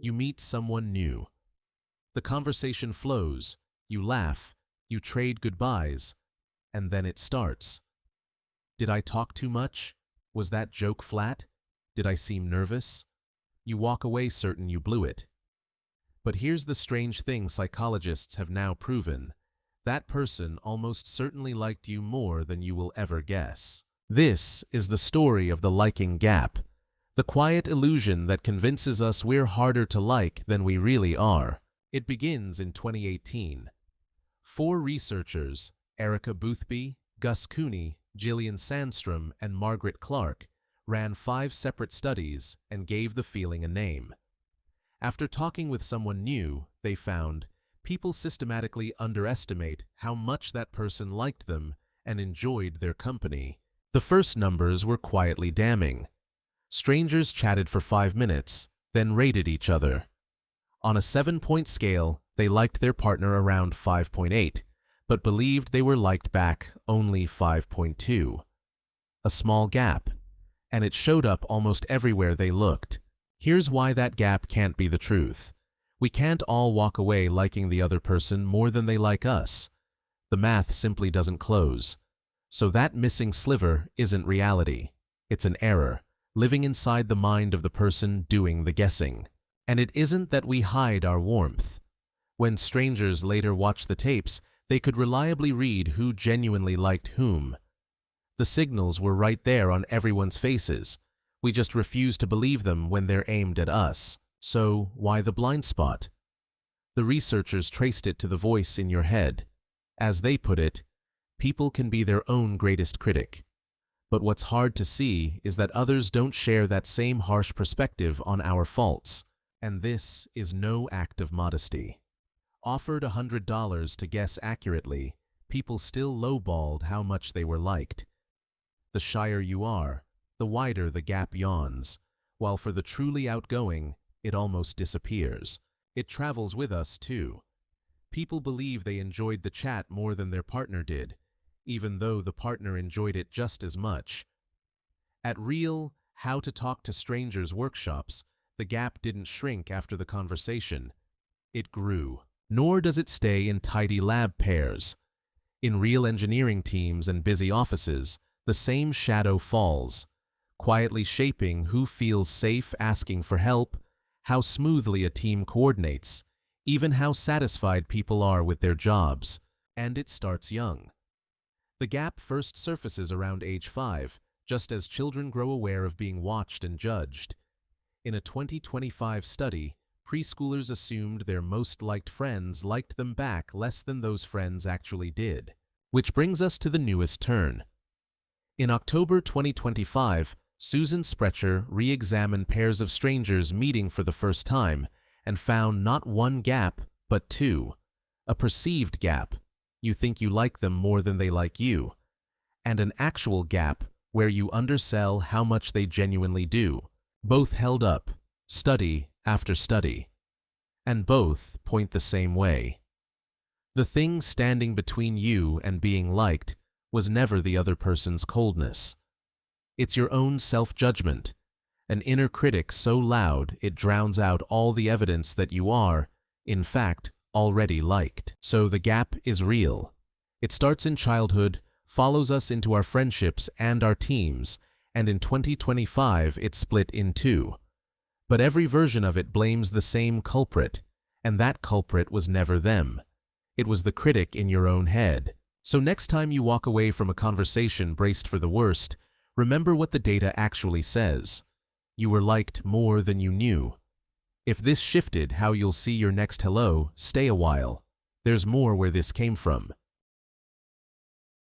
You meet someone new. The conversation flows, you laugh, you trade goodbyes, and then it starts. Did I talk too much? Was that joke flat? Did I seem nervous? You walk away certain you blew it. But here's the strange thing psychologists have now proven. That person almost certainly liked you more than you will ever guess. This is the story of the liking gap, the quiet illusion that convinces us we're harder to like than we really are. It begins in 2018. 4 researchers, Erica Boothby, Gus Cooney, Gillian Sandstrom, and Margaret Clark, ran 5 separate studies and gave the feeling a name. After talking with someone new, they found people systematically underestimate how much that person liked them and enjoyed their company. The first numbers were quietly damning. Strangers chatted for 5 minutes, then rated each other. On a 7-point scale, they liked their partner around 5.8, but believed they were liked back only 5.2. A small gap, and it showed up almost everywhere they looked. Here's why that gap can't be the truth. We can't all walk away liking the other person more than they like us. The math simply doesn't close. So that missing sliver isn't reality. It's an error, living inside the mind of the person doing the guessing. And it isn't that we hide our warmth. When strangers later watched the tapes, they could reliably read who genuinely liked whom. The signals were right there on everyone's faces. We just refuse to believe them when they're aimed at us. So, why the blind spot? The researchers traced it to the voice in your head. As they put it, people can be their own greatest critic. But what's hard to see is that others don't share that same harsh perspective on our faults. And this is no act of modesty. Offered $100 to guess accurately, people still lowballed how much they were liked. The shyer you are, the wider the gap yawns, while for the truly outgoing, it almost disappears. It travels with us, too. People believe they enjoyed the chat more than their partner did, even though the partner enjoyed it just as much. At real How to Talk to Strangers workshops, the gap didn't shrink after the conversation. It grew. Nor does it stay in tidy lab pairs. In real engineering teams and busy offices, the same shadow falls, quietly shaping who feels safe asking for help, how smoothly a team coordinates, even how satisfied people are with their jobs. And it starts young. The gap first surfaces around age 5, just as children grow aware of being watched and judged. In a 2025 study, preschoolers assumed their most liked friends liked them back less than those friends actually did. Which brings us to the newest turn. In October 2025, Susan Sprecher re-examined pairs of strangers meeting for the first time and found not one gap, but 2. A perceived gap. You think you like them more than they like you. And an actual gap where you undersell how much they genuinely do. Both held up, study after study. And both point the same way. The thing standing between you and being liked was never the other person's coldness. It's your own self-judgment, an inner critic so loud it drowns out all the evidence that you are, in fact, already liked. So the gap is real. It starts in childhood, follows us into our friendships and our teams, and in 2025 it's split in 2. But every version of it blames the same culprit, and that culprit was never them. It was the critic in your own head. So next time you walk away from a conversation braced for the worst, remember what the data actually says. You were liked more than you knew. If this shifted how you'll see your next hello, stay a while. There's more where this came from.